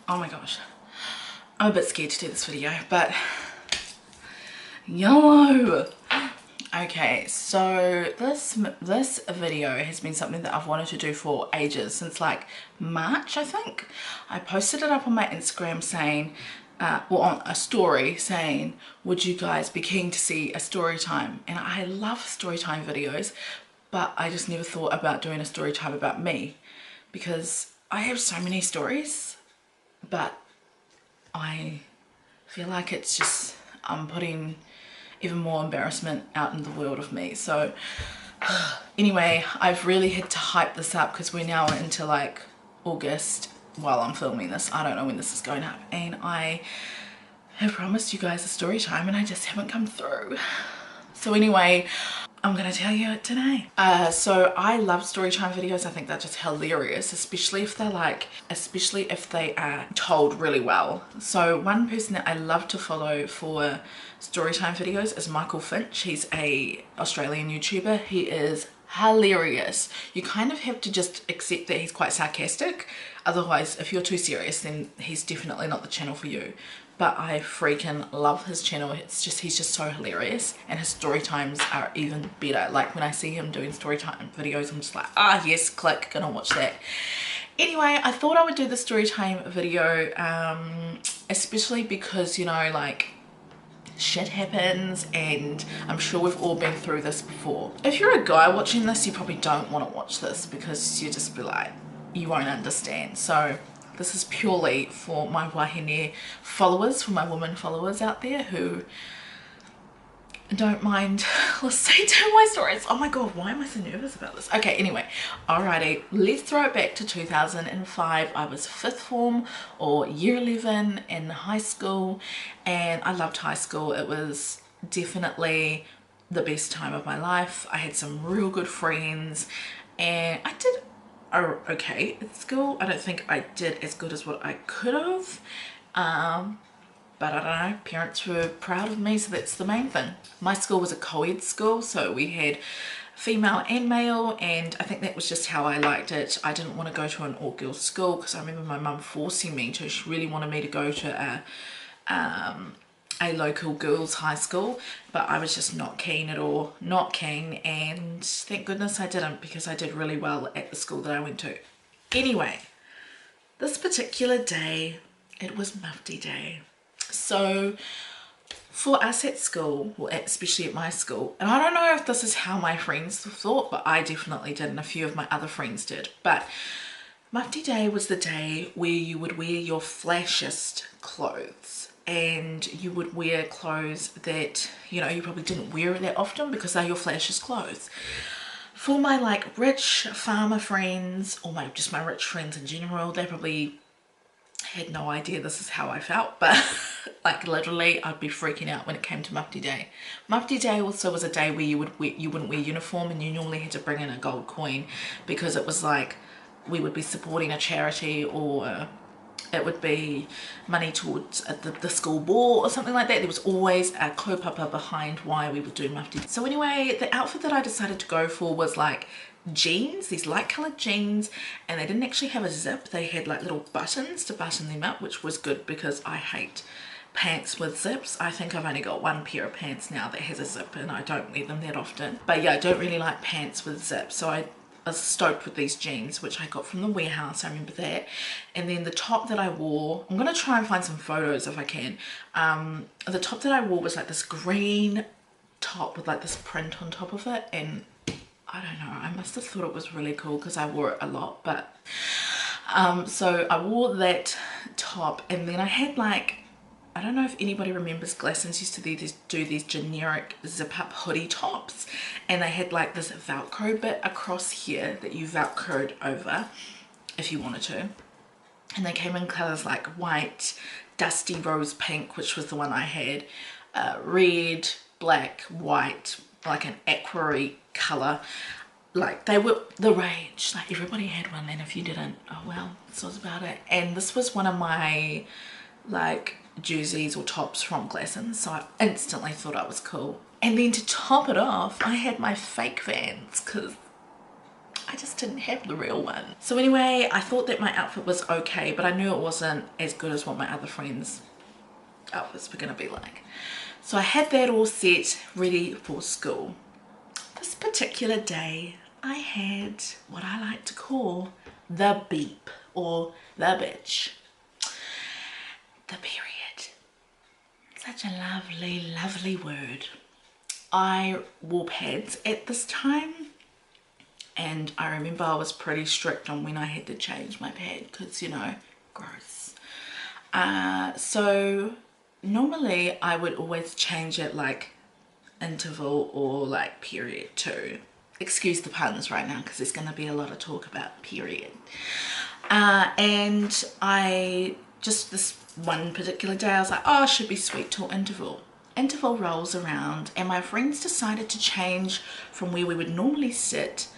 Oh my gosh, I'm a bit scared to do this video, but YOLO. Okay, so this video has been something that I've wanted to do for ages, since like March, I think. I posted it up on my Instagram saying, well, on a story saying, would you guys be keen to see a story time? And I love story time videos, but I just never thought about doing a story time about me, because I have so many stories, but I feel like it's just, I'm putting even more embarrassment out in the world of me. So anyway, I've really had to hype this up because we're now into like August while I'm filming this. I don't know when this is going up, and I have promised you guys a story time and I just haven't come through. So anyway, I'm gonna tell you it today. So I love storytime videos. I think they're just hilarious, especially if they are told really well. So one person that I love to follow for storytime videos is Michael Finch. He's a Australian YouTuber. He is hilarious. You kind of have to just accept that he's quite sarcastic. Otherwise, if you're too serious, then he's definitely not the channel for you. But I freaking love his channel. He's just so hilarious, and his story times are even better. Like when I see him doing story time videos, I'm just like, ah yes, click, gonna watch that. Anyway, I thought I would do the story time video, especially because, you know, like shit happens, and I'm sure we've all been through this before. If you're a guy watching this, you probably don't want to watch this because you just be like, you won't understand. So this is purely for my wahine followers, for my women followers out there who don't mind listening to my stories. Oh my god, why am I so nervous about this? Okay, anyway, alrighty, let's throw it back to 2005. I was 5th form or year 11 in high school, and I loved high school. It was definitely the best time of my life. I had some real good friends, and I did okay at school. I don't think I did as good as what I could have, but I don't know, parents were proud of me, so that's the main thing. My school was a co-ed school, so we had female and male, and I think that was just how I liked it. I didn't want to go to an all-girls school because I remember my mum forcing me to. She really wanted me to go to a local girls high school, but I was just not keen at all, not keen, and thank goodness I didn't, because I did really well at the school that I went to. Anyway, this particular day, it was Mufti Day. So for us at school, well, especially at my school, and I don't know if this is how my friends thought, but I definitely did, and a few of my other friends did, but Mufti Day was the day where you would wear your flashiest clothes, and you would wear clothes that, you know, you probably didn't wear that often because they're your flashiest clothes. For my like rich farmer friends, or just my rich friends in general, they probably had no idea this is how I felt, but like literally I'd be freaking out when it came to Mufti Day. Mufti Day also was a day where you wouldn't wear uniform, and you normally had to bring in a gold coin, because it was like we would be supporting a charity, or it would be money towards the school ball or something like that. There was always a kaupapa behind why we would do Mufti. So anyway, the outfit that I decided to go for was like jeans, these light colored jeans, and they didn't actually have a zip. They had like little buttons to button them up, which was good because I hate pants with zips. I think I've only got one pair of pants now that has a zip, and I don't wear them that often. But yeah, I don't really like pants with zips, so I was stoked with these jeans, which I got from the warehouse. I remember that. And then the top that I wore, I'm gonna try and find some photos if I can. The top that I wore was like this green top with like this print on top of it, and I don't know, I must have thought it was really cool because I wore it a lot. But so I wore that top, and then I had like, I don't know if anybody remembers, Glassons used to do these generic zip up hoodie tops, and they had like this velcro bit across here that you velcroed over if you wanted to, and they came in colors like white, dusty rose pink, which was the one I had, red, black, white, like an aqua color. Like they were the rage, like everybody had one, and if you didn't, oh well, this was about it. And this was one of my like jerseys or tops from Glassons, so I instantly thought I was cool. And then to top it off, I had my fake Vans, because I just didn't have the real one. So anyway, I thought that my outfit was okay, but I knew it wasn't as good as what my other friends' outfits were gonna be like. So I had that all set, ready for school. This particular day, I had what I like to call the beep or the bitch. The period. Such a lovely, lovely word. I wore pads at this time, and I remember I was pretty strict on when I had to change my pad because, you know, gross. So normally I would always change it like interval or like period too. Excuse the puns right now because there's going to be a lot of talk about period. And I just, this one particular day I was like, oh, I should be sweet till interval. Interval rolls around and my friends decided to change from where we would normally sit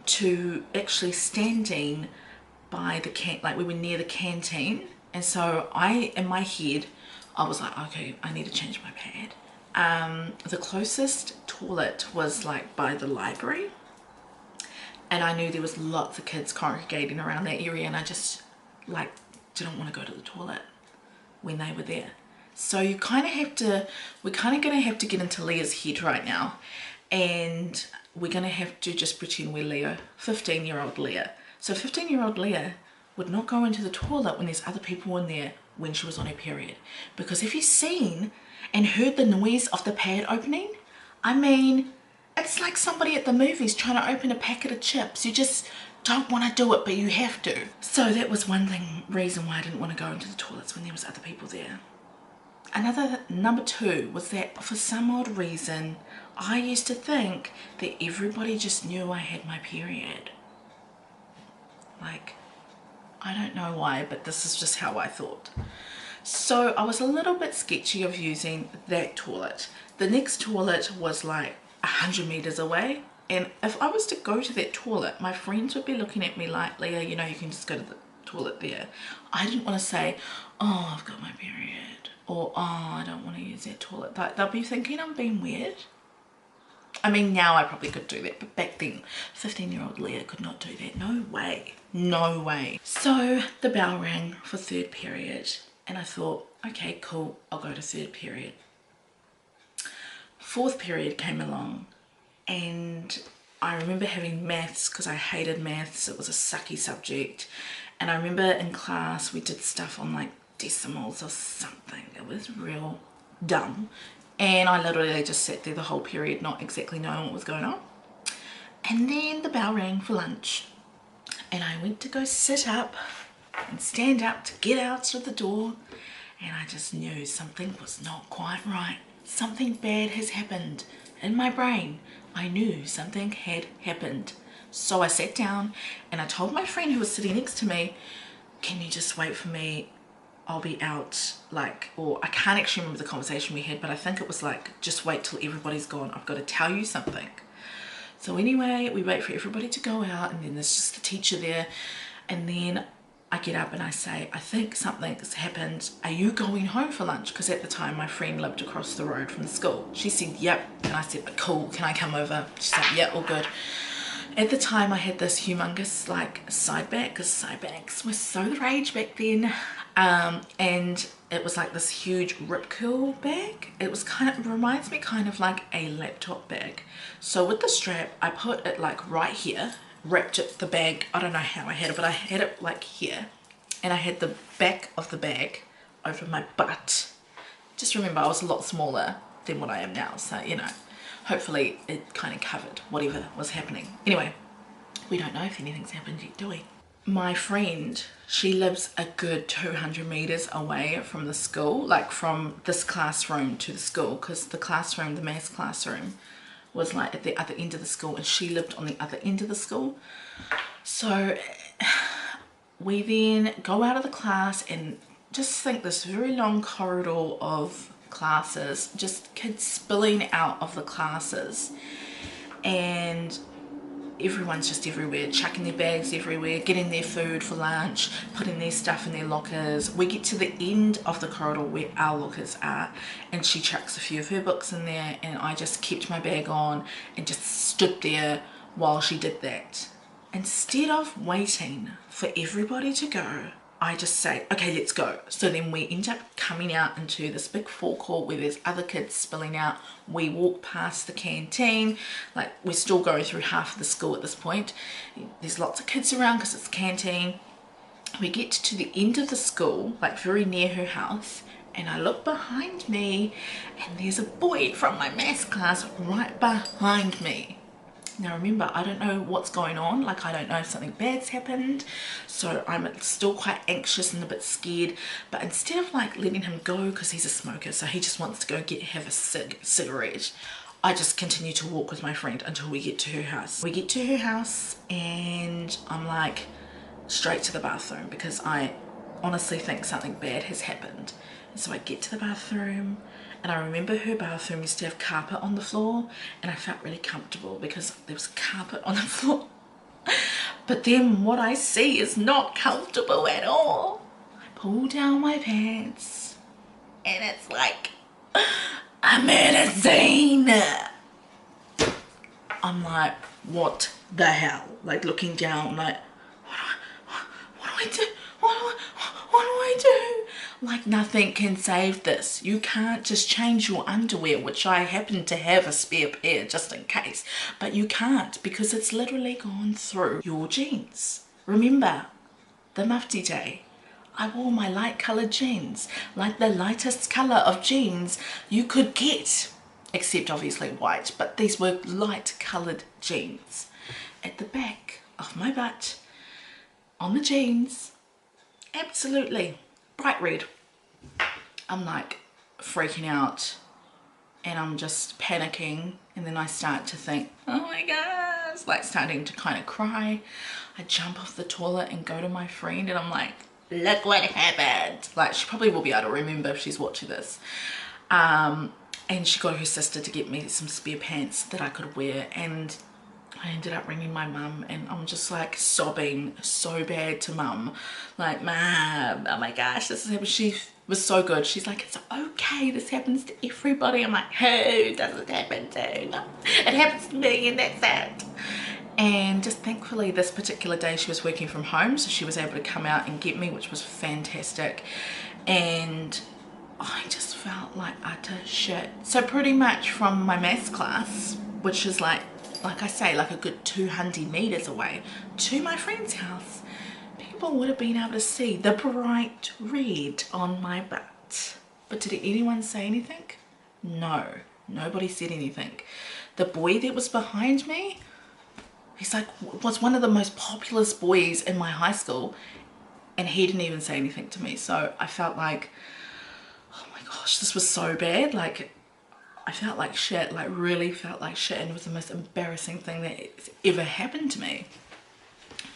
to actually standing by the like we were near the canteen. And so in my head I was like, okay, I need to change my pad. The closest toilet was like by the library, and I knew there was lots of kids congregating around that area, and I just like didn't want to go to the toilet when they were there. So you kind of have to, we're kind of going to have to get into Leah's head right now, and we're going to have to just pretend we're Leah, 15-year-old Leah. So 15-year-old Leah would not go into the toilet when there's other people in there when she was on her period. Because if you've seen and heard the noise of the pad opening, I mean, it's like somebody at the movies trying to open a packet of chips. You just don't want to do it, but you have to. So that was one reason why I didn't want to go into the toilets when there was other people there. Another, number two, was that for some odd reason, I used to think that everybody just knew I had my period. Like, I don't know why, but this is just how I thought. So I was a little bit sketchy of using that toilet. The next toilet was like 100 meters away. And if I was to go to that toilet, my friends would be looking at me like, Leah, you know, you can just go to the toilet there. I didn't want to say, oh, I've got my period. Or, oh, I don't want to use that toilet. They'll be thinking I'm being weird. I mean, now I probably could do that, but back then, 15-year-old Leah could not do that. No way. No way. So the bell rang for third period, and I thought, okay, cool, I'll go to third period. Fourth period came along, and I remember having maths because I hated maths. It was a sucky subject. And I remember in class we did stuff on like decimals or something. It was real dumb. And I literally just sat there the whole period not exactly knowing what was going on. And then the bell rang for lunch. And I went to go sit up and stand up to get out of the door. And I just knew something was not quite right. Something bad has happened. In my brain, I knew something had happened. So I sat down and I told my friend who was sitting next to me, can you just wait for me? I'll be out, like, or I can't actually remember the conversation we had, but I think it was like, just wait till everybody's gone. I've got to tell you something. So anyway, we wait for everybody to go out, and then there's just the teacher there. And then I get up and I say, I think something's happened. Are you going home for lunch? Because at the time my friend lived across the road from the school. She said, yep. And I said, but cool, can I come over? She said, yeah, all good. At the time I had this humongous like side bag, because side bags were so the rage back then. And it was like this huge rip curl bag. It was it reminds me kind of like a laptop bag. So with the strap, I put it like right here, wrapped it, the bag, I don't know how I had it, but I had it like here. And I had the back of the bag over my butt. Just remember, I was a lot smaller than what I am now. So, you know, hopefully it kind of covered whatever was happening. Anyway, we don't know if anything's happened yet, do we? My friend, she lives a good 200 meters away from the school, like from this classroom to the school, because the classroom, the maths classroom, was like at the other end of the school, and she lived on the other end of the school. So we then go out of the class and just think this very long corridor of classes, just kids spilling out of the classes, and everyone's just everywhere, chucking their bags everywhere, getting their food for lunch, putting their stuff in their lockers. We get to the end of the corridor where our lockers are, and she chucks a few of her books in there, and I just kept my bag on and just stood there while she did that. instead of waiting for everybody to go, I just say, okay, let's go. So then we end up coming out into this big forecourt where there's other kids spilling out. We walk past the canteen, like we're still going through half of the school at this point. There's lots of kids around because it's a canteen. We get to the end of the school, like very near her house, and I look behind me and there's a boy from my maths class right behind me. Now remember, I don't know what's going on, like I don't know if something bad's happened, so I'm still quite anxious and a bit scared. But instead of like letting him go, because he's a smoker, so he just wants to go have a cigarette, I just continue to walk with my friend until we get to her house. We get to her house and I'm like, straight to the bathroom, because I honestly think something bad has happened. And so I get to the bathroom, and I remember her bathroom used to have carpet on the floor, and I felt really comfortable because there was carpet on the floor. But then what I see is not comfortable at all. I pull down my pants and it's like a murder scene. I'm like, what the hell? Like looking down, like, what do I do? What do I do? Like nothing can save this. You can't just change your underwear, which I happen to have a spare pair just in case, but you can't because it's literally gone through your jeans. Remember the Mufti day? I wore my light coloured jeans, like the lightest colour of jeans you could get, except obviously white, but these were light coloured jeans. At the back of my butt, on the jeans, absolutely bright red. I'm like freaking out and I'm just panicking, and then I start to think, oh my gosh, like starting to kind of cry. I jump off the toilet and go to my friend and I'm like, look what happened. Like she probably will be able to remember if she's watching this. And she got her sister to get me some spare pants that I could wear, and I ended up ringing my mum, and I'm just like sobbing so bad to mum, like, Mum, oh my gosh, this has happened. She was so good. She's like, it's okay, this happens to everybody. I'm like, who does it happen to? No, it happens to me, and that's it. And just thankfully this particular day she was working from home, so she was able to come out and get me, which was fantastic. And I just felt like utter shit. So pretty much from my maths class, which is like I say, like a good 200 meters away, to my friend's house, people would have been able to see the bright red on my butt. But did anyone say anything? No, nobody said anything. The boy that was behind me, he's like, was one of the most populous boys in my high school, and he didn't even say anything to me. So I felt like, oh my gosh, this was so bad. Like I felt like shit, like really felt like shit, and it was the most embarrassing thing that's ever happened to me.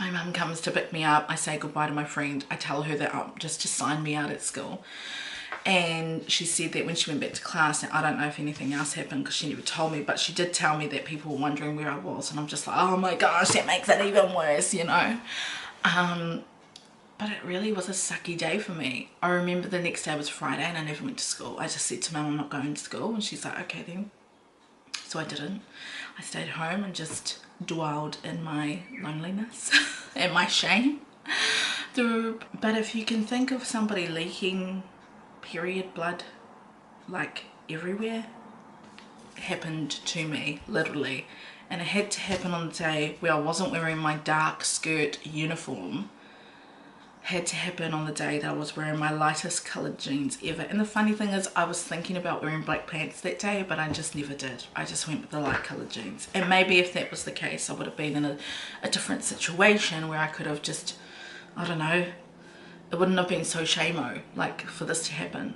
My mum comes to pick me up, I say goodbye to my friend, I tell her that just to sign me out at school. And she said that when she went back to class, and I don't know if anything else happened because she never told me, but she did tell me that people were wondering where I was, and I'm just like, oh my gosh, that makes it even worse, you know. But it really was a sucky day for me. I remember the next day was Friday and I never went to school. I just said to Mum, I'm not going to school, and she's like, okay then. So I didn't. I stayed home and just dwelled in my loneliness and my shame. But if you can think of somebody leaking period blood like everywhere, it happened to me literally. And it had to happen on the day where I wasn't wearing my dark skirt uniform. Had to happen on the day that I was wearing my lightest coloured jeans ever. And the funny thing is, I was thinking about wearing black pants that day, but I just never did. I just went with the light coloured jeans. And maybe if that was the case, I would have been in a different situation where I could have just, I don't know, it wouldn't have been so shame-o, like, for this to happen.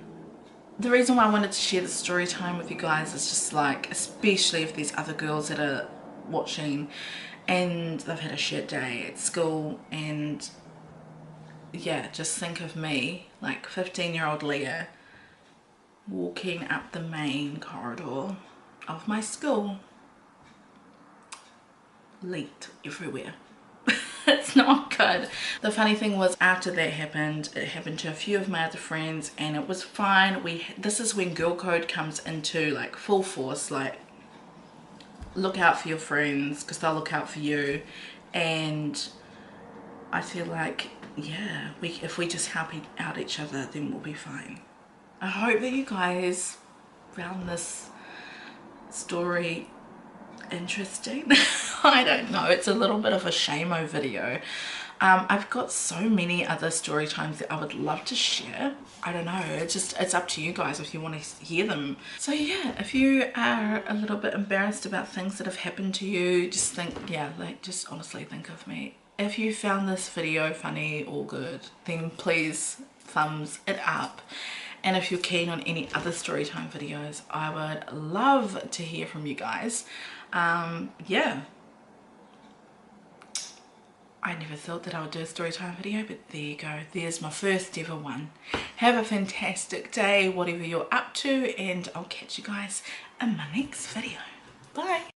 The reason why I wanted to share the story time with you guys is just like, especially if there's other girls that are watching and they've had a shit day at school, and yeah, just think of me, like 15-year-old Leah, walking up the main corridor of my school, leaked everywhere. It's not good. The funny thing was, after that happened, it happened to a few of my other friends, and it was fine. This is when girl code comes into like full force, like look out for your friends because they'll look out for you. and I feel like, yeah, if we just help out each other, then we'll be fine. I hope that you guys found this story interesting. I don't know, it's a little bit of a shame-o video. I've got so many other story times that I would love to share. I don't know, it's up to you guys if you want to hear them. So yeah, if you are a little bit embarrassed about things that have happened to you, just think, yeah, like just honestly think of me. If you found this video funny or good, then please thumbs it up. And if you're keen on any other story time videos, I would love to hear from you guys. Yeah. I never thought that I would do a story time video, but there you go. There's my first ever one. Have a fantastic day, whatever you're up to, and I'll catch you guys in my next video. Bye.